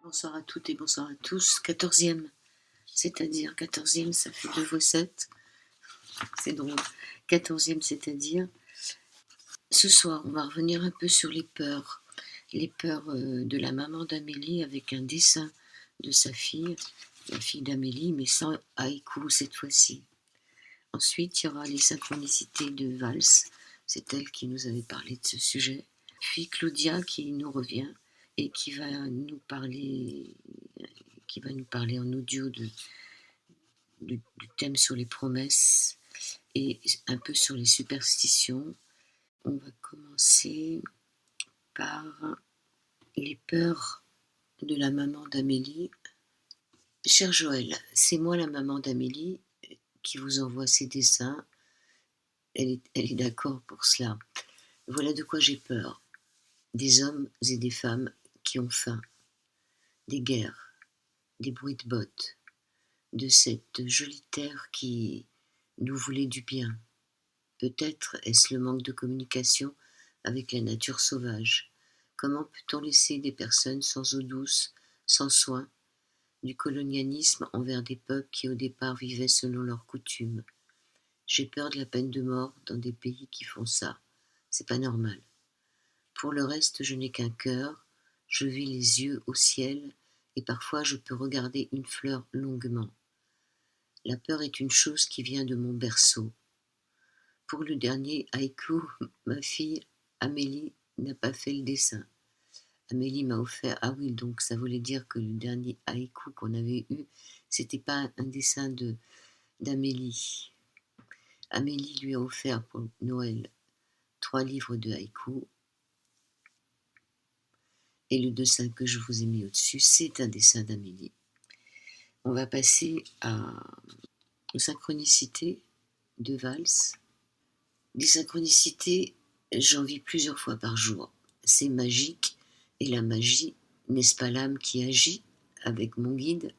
Bonsoir à toutes et bonsoir à tous. 14e, c'est-à-dire 14e, ça fait 2 fois 7. C'est drôle. 14e, c'est-à-dire. Ce soir, on va revenir un peu sur les peurs. Les peurs de la maman d'Amélie avec un dessin de sa fille, la fille d'Amélie, mais sans haïku cette fois-ci. Ensuite, il y aura les synchronicités de Valls. C'est elle qui nous avait parlé de ce sujet. Puis Claudia qui nous revient et qui va nous parler en audio du thème sur les promesses et un peu sur les superstitions. On va commencer par les peurs de la maman d'Amélie. Cher Joël, c'est moi la maman d'Amélie qui vous envoie ces dessins. Elle est d'accord pour cela. Voilà de quoi j'ai peur. Des hommes et des femmes qui ont faim, des guerres, des bruits de bottes, de cette jolie terre qui nous voulait du bien. Peut-être est-ce le manque de communication avec la nature sauvage. Comment peut-on laisser des personnes sans eau douce, sans soin, du colonialisme envers des peuples qui au départ vivaient selon leurs coutumes? J'ai peur de la peine de mort dans des pays qui font ça. C'est pas normal. Pour le reste, je n'ai qu'un cœur, je vis les yeux au ciel et parfois je peux regarder une fleur longuement. La peur est une chose qui vient de mon berceau. Pour le dernier haïku, ma fille Amélie n'a pas fait le dessin. Amélie m'a offert... Ah oui, donc ça voulait dire que le dernier haïku qu'on avait eu, c'était pas un dessin d'Amélie. Amélie lui a offert pour Noël 3 livres de haïku. Et le dessin que je vous ai mis au-dessus, c'est un dessin d'Amélie. On va passer aux synchronicités de Valls. Des synchronicités, j'en vis plusieurs fois par jour. C'est magique, et la magie, n'est-ce pas l'âme qui agit avec mon guide?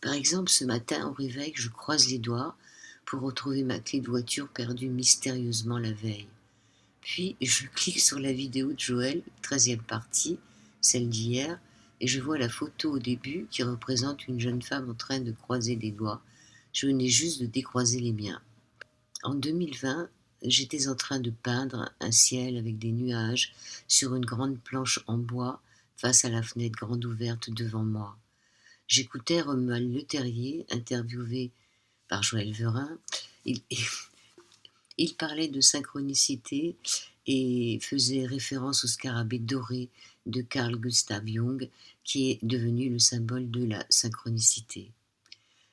Par exemple, ce matin, au réveil, je croise les doigts pour retrouver ma clé de voiture perdue mystérieusement la veille. Puis, je clique sur la vidéo de Joël, 13e partie, celle d'hier, et je vois la photo au début qui représente une jeune femme en train de croiser les doigts. Je venais juste de décroiser les miens. En 2020, j'étais en train de peindre un ciel avec des nuages sur une grande planche en bois face à la fenêtre grande ouverte devant moi. J'écoutais Romuald Leterrier, interviewé par Joël Verin. Il parlait de synchronicité et faisait référence au scarabée doré de Carl Gustav Jung, qui est devenu le symbole de la synchronicité.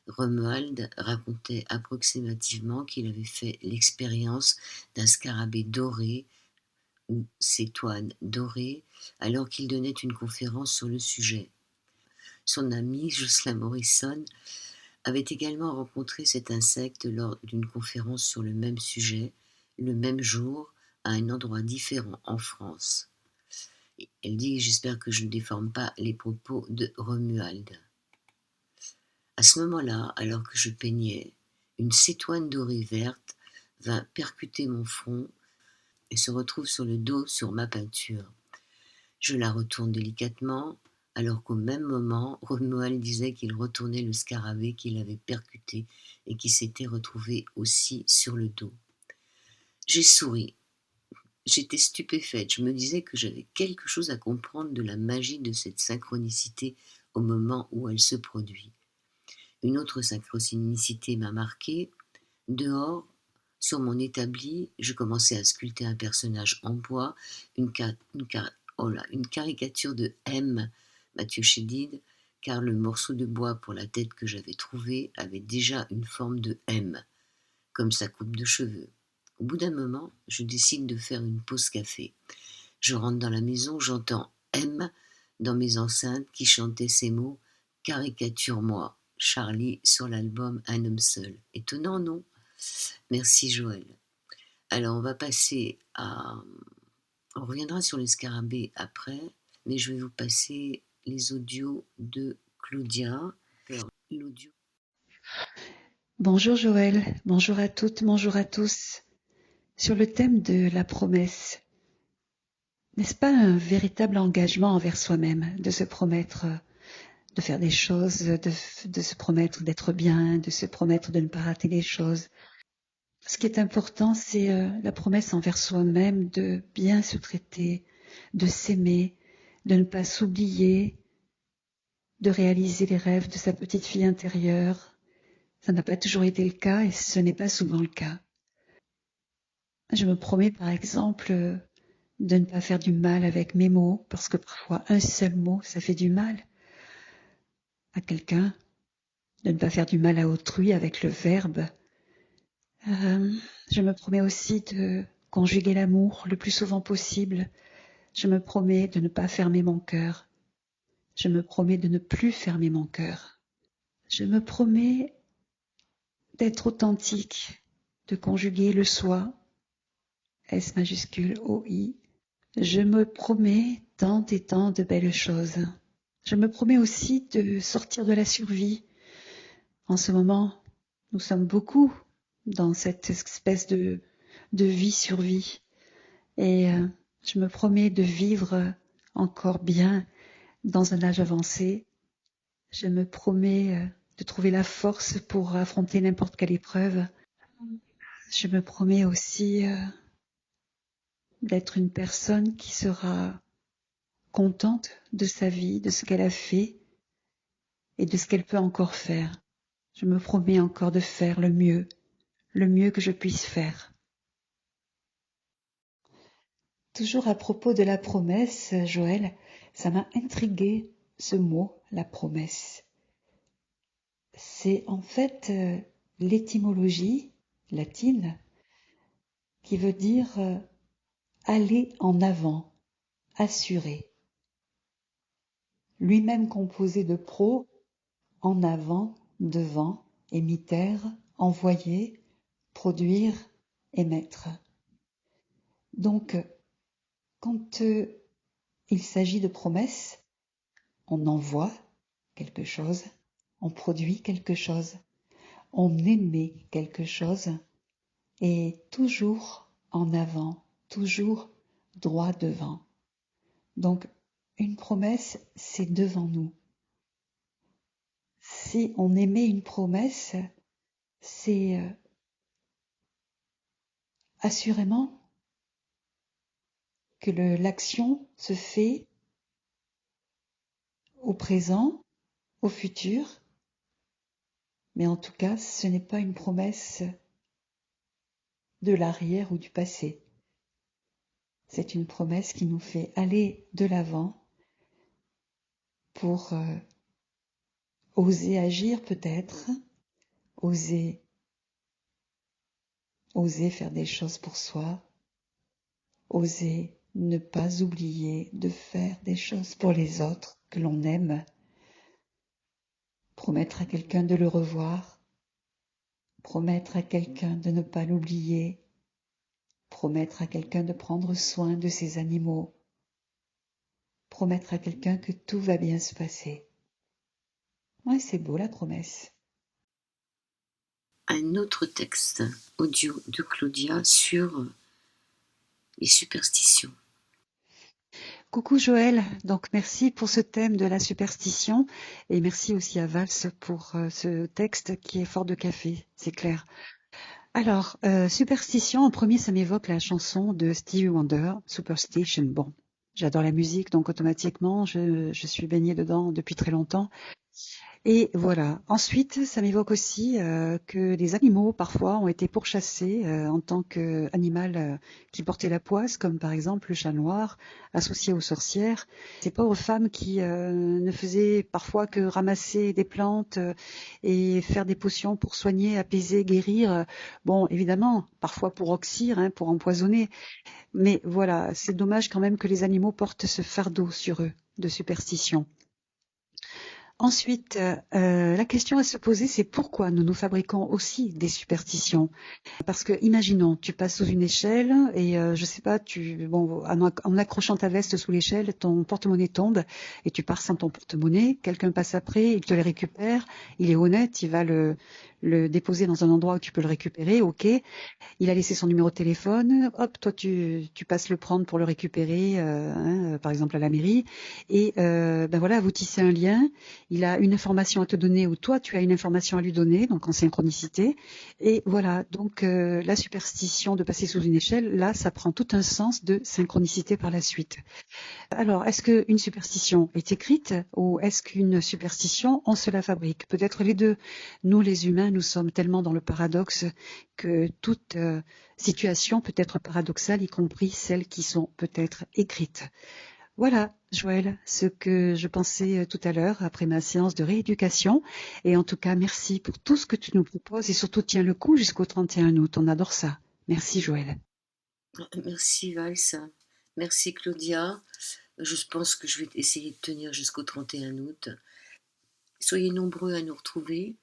Romuald racontait approximativement qu'il avait fait l'expérience d'un scarabée doré ou cétoine doré alors qu'il donnait une conférence sur le sujet. Son ami Jocelyn Morrison avait également rencontré cet insecte lors d'une conférence sur le même sujet, le même jour, à un endroit différent en France. Elle dit « J'espère que je ne déforme pas les propos de Romuald ». À ce moment-là, alors que je peignais, une cétoine dorée verte vint percuter mon front et se retrouve sur le dos sur ma peinture. Je la retourne délicatement, alors qu'au même moment, Romuald disait qu'il retournait le scarabée qu'il avait percuté et qui s'était retrouvé aussi sur le dos. J'ai souri. J'étais stupéfaite. Je me disais que j'avais quelque chose à comprendre de la magie de cette synchronicité au moment où elle se produit. Une autre synchronicité m'a marquée. Dehors, sur mon établi, je commençais à sculpter un personnage en bois, une caricature de M, Mathieu Chédid, car le morceau de bois pour la tête que j'avais trouvé avait déjà une forme de M, comme sa coupe de cheveux. Au bout d'un moment, je décide de faire une pause café. Je rentre dans la maison, j'entends M dans mes enceintes qui chantait ces mots « Caricature-moi ». Charlie sur l'album Un homme seul. Étonnant, non? Merci Joël. Alors on va passer à... On reviendra sur les scarabées après, mais je vais vous passer les audios de Claudia. Alors, l'audio... Bonjour Joël, bonjour à toutes, bonjour à tous. Sur le thème de la promesse, n'est-ce pas un véritable engagement envers soi-même de se promettre de faire des choses, de se promettre d'être bien, de se promettre de ne pas rater les choses. Ce qui est important, c'est la promesse envers soi-même de bien se traiter, de s'aimer, de ne pas s'oublier, de réaliser les rêves de sa petite fille intérieure. Ça n'a pas toujours été le cas et ce n'est pas souvent le cas. Je me promets par exemple de ne pas faire du mal avec mes mots, parce que parfois un seul mot, ça fait du mal à quelqu'un, de ne pas faire du mal à autrui avec le verbe. Je me promets aussi de conjuguer l'amour le plus souvent possible. Je me promets de ne pas fermer mon cœur. Je me promets de ne plus fermer mon cœur. Je me promets d'être authentique, de conjuguer le soi, S majuscule O-I. Je me promets tant et tant de belles choses. Je me promets aussi de sortir de la survie. En ce moment, nous sommes beaucoup dans cette espèce de vie-survie. Et je me promets de vivre encore bien dans un âge avancé. Je me promets de trouver la force pour affronter n'importe quelle épreuve. Je me promets aussi d'être une personne qui sera contente de sa vie, de ce qu'elle a fait et de ce qu'elle peut encore faire. Je me promets encore de faire le mieux que je puisse faire. Toujours à propos de la promesse, Joël, ça m'a intrigué ce mot, la promesse. C'est en fait l'étymologie latine qui veut dire aller en avant, assurer. Lui-même composé de pro, en avant, devant, émitter, envoyer, produire, émettre. Donc, quand il s'agit de promesses, on envoie quelque chose, on produit quelque chose, on émet quelque chose, et toujours en avant, toujours droit devant. Donc, une promesse, c'est devant nous. Si on émet une promesse, c'est assurément que l'action se fait au présent, au futur, mais en tout cas, ce n'est pas une promesse de l'arrière ou du passé. C'est une promesse qui nous fait aller de l'avant pour oser agir peut-être, oser faire des choses pour soi, oser ne pas oublier de faire des choses pour les autres que l'on aime, promettre à quelqu'un de le revoir, promettre à quelqu'un de ne pas l'oublier, promettre à quelqu'un de prendre soin de ses animaux, promettre à quelqu'un que tout va bien se passer. Ouais, c'est beau la promesse. Un autre texte audio de Claudia sur les superstitions. Coucou Joël, donc merci pour ce thème de la superstition et merci aussi à Vals pour ce texte qui est fort de café, c'est clair. Alors, superstition, en premier ça m'évoque la chanson de Stevie Wonder, Superstition. Bon, j'adore la musique donc automatiquement je suis baignée dedans depuis très longtemps. Et voilà. Ensuite, ça m'évoque aussi que les animaux, parfois, ont été pourchassés en tant qu'animal qui portait la poisse, comme par exemple le chat noir, associé aux sorcières. Ces pauvres femmes qui ne faisaient parfois que ramasser des plantes et faire des potions pour soigner, apaiser, guérir. Bon, évidemment, parfois pour oxyre, hein, pour empoisonner. Mais voilà, c'est dommage quand même que les animaux portent ce fardeau sur eux de superstition. Ensuite, la question à se poser, c'est pourquoi nous fabriquons aussi des superstitions. Parce que, imaginons, tu passes sous une échelle et je sais pas, en accrochant ta veste sous l'échelle, ton porte-monnaie tombe et tu pars sans ton porte-monnaie. Quelqu'un passe après, il te le récupère, il est honnête, il va le le déposer dans un endroit où tu peux le récupérer, ok. Il a laissé son numéro de téléphone, hop, toi tu passes le prendre pour le récupérer, par exemple à la mairie, et ben voilà, vous tissez un lien, il a une information à te donner ou toi tu as une information à lui donner, donc en synchronicité, et voilà, donc la superstition de passer sous une échelle, là ça prend tout un sens de synchronicité par la suite. Alors, est-ce qu'une superstition est écrite ou est-ce qu'une superstition, on se la fabrique? Peut-être les deux. Nous, les humains, nous sommes tellement dans le paradoxe que toute situation peut être paradoxale, y compris celles qui sont peut-être écrites. Voilà, Joël, ce que je pensais tout à l'heure après ma séance de rééducation. Et en tout cas, merci pour tout ce que tu nous proposes et surtout tiens le coup jusqu'au 31 août. On adore ça. Merci, Joël. Merci Valls, merci Claudia. Je pense que je vais essayer de tenir jusqu'au 31 août. Soyez nombreux à nous retrouver.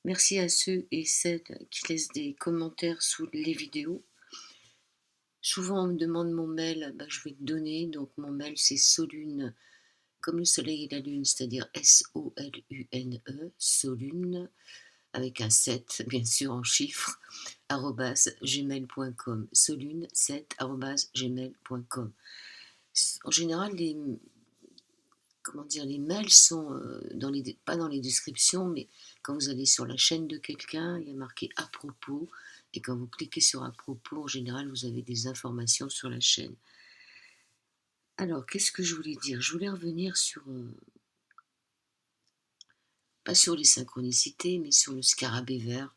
Merci à ceux et celles qui laissent des commentaires sous les vidéos. Souvent on me demande mon mail, je vais te donner. Donc mon mail c'est solune, comme le soleil et la lune, c'est-à-dire S-O-L-U-N-E, solune, avec un 7, bien sûr en chiffres, @gmail.com, solune7@gmail.com. En général, les mails sont pas dans les descriptions, mais quand vous allez sur la chaîne de quelqu'un, il y a marqué à propos, et quand vous cliquez sur à propos, en général, vous avez des informations sur la chaîne. Alors, qu'est-ce que je voulais dire? Je voulais revenir sur, pas sur les synchronicités, mais sur le scarabée vert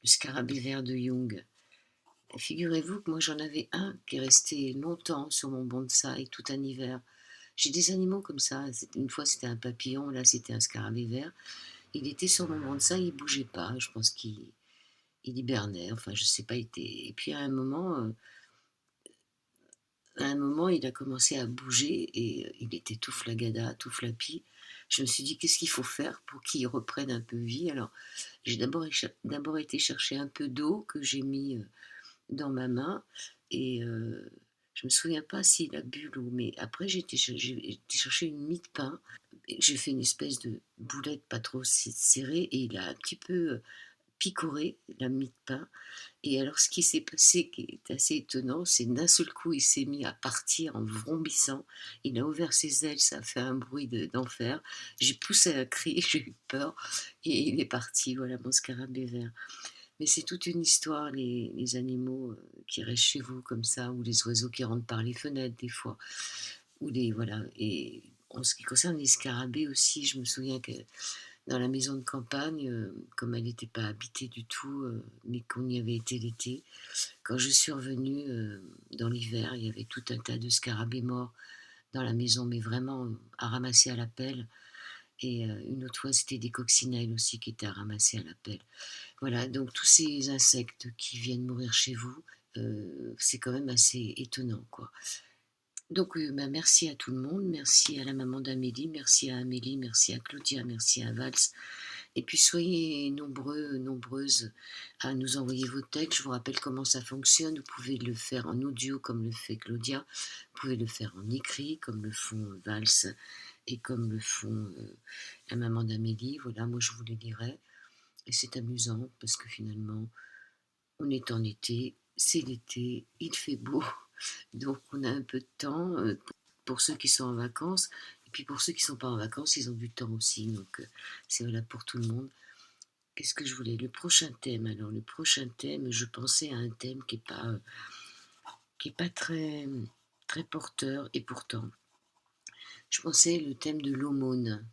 de Jung. Figurez-vous que moi j'en avais un qui est resté longtemps sur mon bonsaï, tout un hiver. J'ai des animaux comme ça. Une fois c'était un papillon, là c'était un scarabée vert. Il était sur mon bonsaï, il bougeait pas. Je pense qu'il hibernait. Enfin, je sais pas. Et puis à un moment, il a commencé à bouger et il était tout flagada, tout flappy. Je me suis dit, qu'est-ce qu'il faut faire pour qu'il reprenne un peu vie? Alors, j'ai d'abord été chercher un peu d'eau que j'ai mis dans ma main et je me souviens pas s'il a bu l'eau, mais après j'ai été chercher une mie de pain. J'ai fait une espèce de boulette pas trop serrée et il a un petit peu picoré la mie de pain. Et alors ce qui s'est passé, qui est assez étonnant, c'est d'un seul coup il s'est mis à partir en vrombissant. Il a ouvert ses ailes, ça a fait un bruit d'enfer. J'ai poussé un cri, j'ai eu peur et il est parti. Voilà mon scarabée vert. Mais c'est toute une histoire, les animaux qui restent chez vous comme ça, ou les oiseaux qui rentrent par les fenêtres des fois. Voilà. Et en ce qui concerne les scarabées aussi, je me souviens que dans la maison de campagne, comme elle n'était pas habitée du tout, mais qu'on y avait été l'été, quand je suis revenue dans l'hiver, il y avait tout un tas de scarabées morts dans la maison, mais vraiment à ramasser à la pelle. Et une autre fois, c'était des coccinelles aussi qui étaient à ramasser à la pelle. Voilà, donc tous ces insectes qui viennent mourir chez vous, c'est quand même assez étonnant, quoi. Donc merci à tout le monde, merci à la maman d'Amélie, merci à Amélie, merci à Claudia, merci à Valls. Et puis soyez nombreux, nombreuses à nous envoyer vos textes. Je vous rappelle comment ça fonctionne. Vous pouvez le faire en audio comme le fait Claudia. Vous pouvez le faire en écrit comme le font Valls et comme le font la maman d'Amélie. Voilà, moi je vous les lirai. Et c'est amusant parce que finalement, on est en été, c'est l'été, il fait beau, donc on a un peu de temps pour ceux qui sont en vacances. Et puis pour ceux qui ne sont pas en vacances, ils ont du temps aussi, donc c'est valable pour tout le monde. Qu'est-ce que je voulais? Le prochain thème, alors le prochain thème, je pensais à un thème qui est pas très, très porteur, et pourtant, je pensais le thème de l'aumône.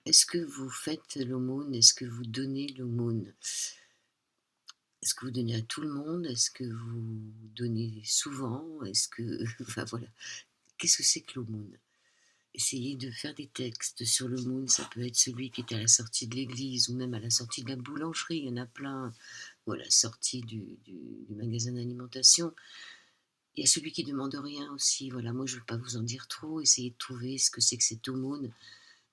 Est-ce que vous faites l'aumône? Est-ce que vous donnez l'aumône? Est-ce que vous donnez à tout le monde? Est-ce que vous donnez souvent? Est-ce que... Enfin voilà. Qu'est-ce que c'est que l'aumône? Essayez de faire des textes sur l'aumône. Ça peut être celui qui est à la sortie de l'église ou même à la sortie de la boulangerie. Il y en a plein. Ou à la sortie du magasin d'alimentation. Il y a celui qui demande rien aussi. Voilà, moi je ne veux pas vous en dire trop. Essayez de trouver ce que c'est que cette aumône.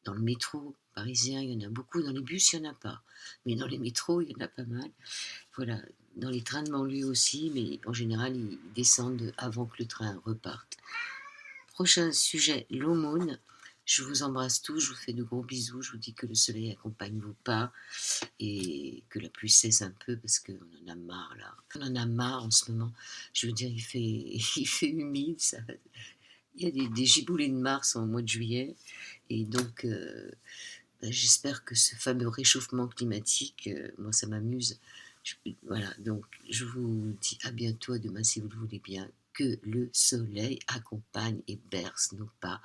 Dans le métro parisien, il y en a beaucoup. Dans les bus, il n'y en a pas. Mais dans les métros, il y en a pas mal. Voilà, dans les trains de banlieue aussi, mais en général, ils descendent avant que le train reparte. Prochain sujet, l'aumône. Je vous embrasse tous, je vous fais de gros bisous, je vous dis que le soleil accompagne vos pas et que la pluie cesse un peu parce qu'on en a marre là. On en a marre en ce moment. Je veux dire, il fait humide, ça. Il y a des giboulées de Mars en mois de juillet et donc j'espère que ce fameux réchauffement climatique, moi ça m'amuse. Voilà, donc je vous dis à bientôt, à demain si vous le voulez bien. Que le soleil accompagne et berce nos pas.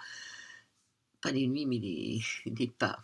Pas les nuits, mais les pas.